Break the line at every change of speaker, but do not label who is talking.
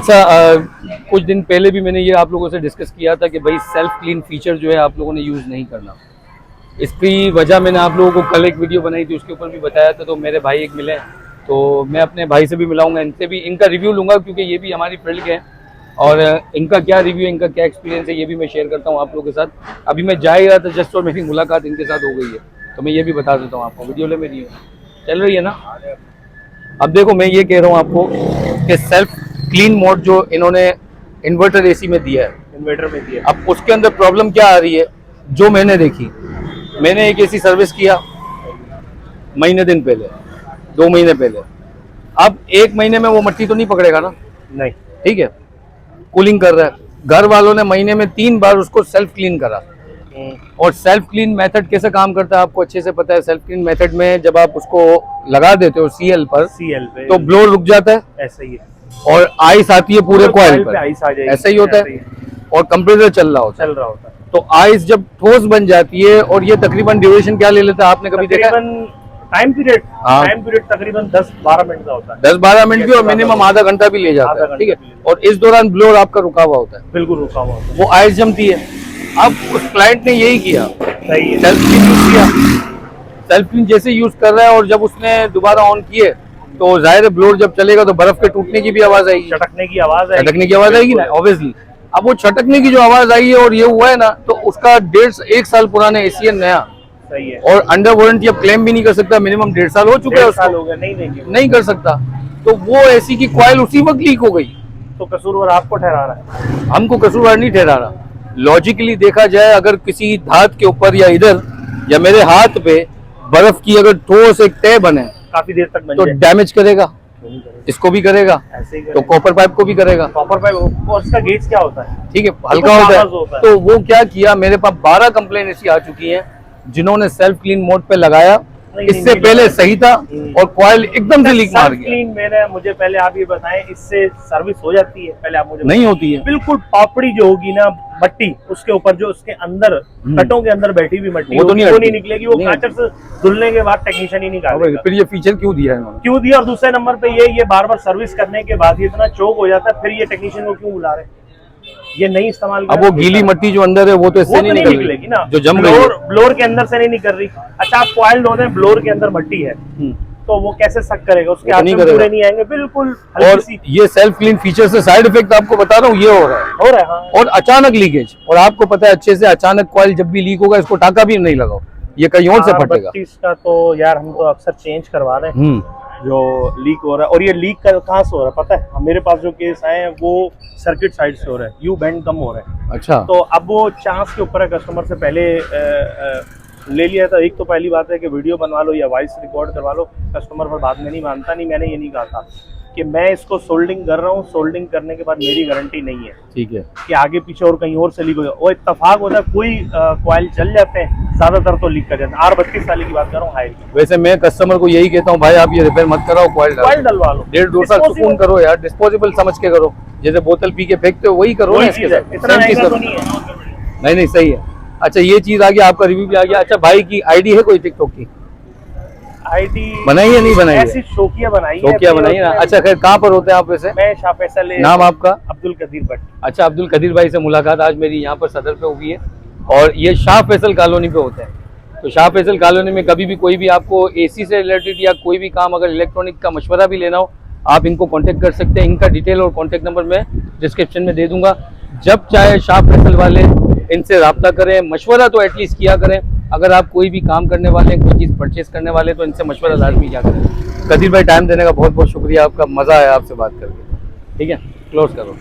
अच्छा, कुछ दिन पहले भी मैंने ये आप लोगों से डिस्कस किया था कि भाई सेल्फ क्लीन फीचर जो है आप लोगों ने यूज़ नहीं करना। इसकी वजह मैंने आप लोगों को कल एक वीडियो बनाई थी, उसके ऊपर भी बताया था। तो मेरे भाई एक मिले, तो मैं अपने भाई से भी मिलाऊंगा, इनसे भी इनका रिव्यू लूँगा, क्योंकि ये भी हमारी फील्ड के हैं और इनका क्या रिव्यू, इनका क्या एक्सपीरियंस है, ये भी मैं शेयर करता हूँ आप लोगों के साथ। अभी मैं जा ही रहा था जस्ट और मेरी मुलाकात इनके साथ हो गई है, तो मैं ये भी बता देता हूँ आपको। वीडियो ले मेरी चल रही है ना। अब देखो, मैं ये कह रहा हूँ आपको कि सेल्फ क्लीन मोड जो इन्होंने इन्वर्टर एसी में दिया है,
इन्वर्टर में दिया,
अब उसके अंदर प्रॉब्लम क्या आ रही है जो मैंने देखी। मैंने एक एसी सर्विस किया महीने दिन पहले, 2 महीने पहले। अब 1 महीने में वो मट्टी तो नहीं पकड़ेगा ना,
नहीं,
ठीक है, कूलिंग कर रहा है। घर वालों ने महीने में 3 बार उसको सेल्फ क्लीन करा। और सेल्फ क्लीन मेथड कैसे काम करता है आपको अच्छे से पता है। सेल्फ क्लीन मेथड में जब आप उसको लगा देते हो सीएल पर,
पे
तो ब्लोर रुक जाता है,
ऐसा ही है,
और आइस आती है पूरे कॉइल पर,
आइस आ जाएगी,
ऐसा ही होता है। और कंप्रेसर चल रहा होता है, तो आइस जब ठोस बन जाती है, और ये तकरीबन ड्यूरेशन क्या ले लेता है आपने कभी देखा?
टाइम पीरियड तकरीबन 10-12 मिनट का होता है,
10-12 मिनट भी, और मिनिमम आधा घंटा भी ले जाता है, ठीक है। और इस दौरान ब्लोर आपका रुका हुआ होता है,
बिल्कुल रुका हुआ होता है,
वो आइस जमती है। अब उस क्लाइंट ने यही किया,
सही है,
सेल्फ क्लीन यूज किया। सेल्फ क्लीन जैसे यूज कर रहा है, और जब उसने दोबारा ऑन किए तो जाहिर है ब्लोर जब चलेगा तो बर्फ के टूटने की भी आवाज आएगी,
छटकने की आवाज
आएगी ना, ऑब्वियसली। अब वो छटकने की जो आवाज आई है और ये हुआ है ना, तो उसका 1.5 साल पुराने एसी है नया,
सही है,
और अंडर वारंटी अब क्लेम भी नहीं कर सकता। मिनिमम 1.5 साल हो चुका है उसको, नहीं कर सकता। तो वो एसी की कॉइल उसी वक्त लीक हो गई।
तो कसूरवार आपको ठहरा रहा है?
हमको कसूरवार नहीं ठहरा रहा। लॉजिकली देखा जाए, अगर किसी धात के ऊपर या इधर या मेरे हाथ पे बर्फ की अगर ठोस एक तय बने
काफी देर तक
तो डैमेज करेगा, इसको भी करेगा, तो कॉपर पाइप को भी करेगा।
कॉपर पाइप और उसका गेज क्या होता है?
ठीक है, हल्का होता है। तो वो क्या किया, मेरे पास 12 कंप्लेन ऐसी आ चुकी हैं जिन्होंने सेल्फ क्लीन मोड पे लगाया, इससे पहले सही था और कॉइल एकदम से लीक मार गया।
मुझे पहले आप ये बताएं, इससे सर्विस हो जाती है? पहले आप मुझे
नहीं होती है।
बिल्कुल पापड़ी जो होगी ना मट्टी, उसके ऊपर जो उसके अंदर कटों के अंदर बैठी हुई मट्टी, वो तो नहीं निकलेगी, वो कांचर से धुलने के बाद टेक्नीशियन ही निकालेगा।
फिर ये फीचर क्यों दिया है,
क्यों दिया? और दूसरे नंबर पे ये बार बार सर्विस करने के बाद ये इतना चोक हो जाता है, फिर ये टेक्नीशियन को क्यों बुला रहे हैं? ये नहीं इस्तेमाल।
अब वो गीली मट्टी जो अंदर है वो तो इससे नहीं निकलेगी ना, जो जम गई,
ब्लोर के अंदर से नहीं निकल रही। अच्छा, आप कॉइल धो दें, ब्लोर के अंदर मट्टी है, तो वो कैसे सक करेगा? उसके हाथ में पूरे नहीं आएंगे, बिल्कुल।
और ये सेल्फ क्लीन फीचर से साइड इफेक्ट आपको बता रहा हूँ, ये हो रहा है हाँ। और अचानक लीकेज, और आपको पता है अच्छे से, अचानक कॉइल जब भी लीक होगा इसको टाका भी नहीं लगाओ, ये कहीं और से फटेगा।
इसका तो यार हम तो अक्सर चेंज करवा रहे हैं जो लीक हो रहा है। और ये लीक कहाँ से हो रहा है पता है? मेरे पास जो केस आए हैं वो सर्किट साइड से हो रहा है, यू बैंड कम हो रहा है।
अच्छा,
तो अब वो चांस के ऊपर है, कस्टमर से पहले ले लिया था। एक तो पहली बात है कि वीडियो बनवा लो या वॉइस रिकॉर्ड करवा लो, कस्टमर पर बात में नहीं मानता। नहीं, मैंने ये नहीं कहा था कि मैं इसको सोल्डिंग कर रहा हूँ, सोल्डिंग करने के बाद मेरी गारंटी नहीं है,
ठीक है,
कि आगे पीछे और कहीं और से लीक हो जाए। वो इत्तेफाक होता है, कोई कॉइल जल जाते हैं, ज्यादातर तो लीक कर जाते हैं। 32 साल की बात कर रहा हूँ, हाई की।
वैसे मैं कस्टमर को यही कहता हूँ, भाई आप ये रिपेयर मत कराओ, कॉइल
डलवा लो,
1.5-2 साल सुकून करो यार, डिस्पोजेबल समझ के करो, जैसे बोतल पी के फेंकते हो वही करो। नहीं, सही है। अच्छा, ये चीज आ गया, आपका रिव्यू भी आ गया। अच्छा, भाई की आईडी है कोई टिकटॉक की?
आईडी
बनाई है, नहीं बनाई?
ऐसी शोकिया बनाई
है ना। अच्छा, खैर कहाँ पर होते हैं आप वैसे?
मैं शाह फैसल।
नाम आपका?
अब्दुल कदीर भट्ट।
अच्छा, अब्दुल कदीर भाई से मुलाकात आज मेरी यहाँ पर सदर पे हुई है, और ये शाह फैसल कॉलोनी पे होते हैं। तो शाह फैसल कॉलोनी में कभी भी कोई भी आपको एसी से रिलेटेड या कोई भी काम, अगर इलेक्ट्रॉनिक का मशवरा भी लेना हो, आप इनको कांटेक्ट कर सकते हैं। इनका डिटेल और कांटेक्ट नंबर मैं डिस्क्रिप्शन में दे दूंगा। जब चाहे शाह फैसल वाले इनसे रब्ता करें, मशवरा तो एटलीस्ट किया करें। अगर आप कोई भी काम करने वाले हैं, कोई चीज़ परचेज करने वाले, तो इनसे मशवरा लाजमी किया करें। कदीर भाई, टाइम देने का बहुत बहुत शुक्रिया आपका, मज़ा आया आपसे बात करके। ठीक है, क्लोज करो।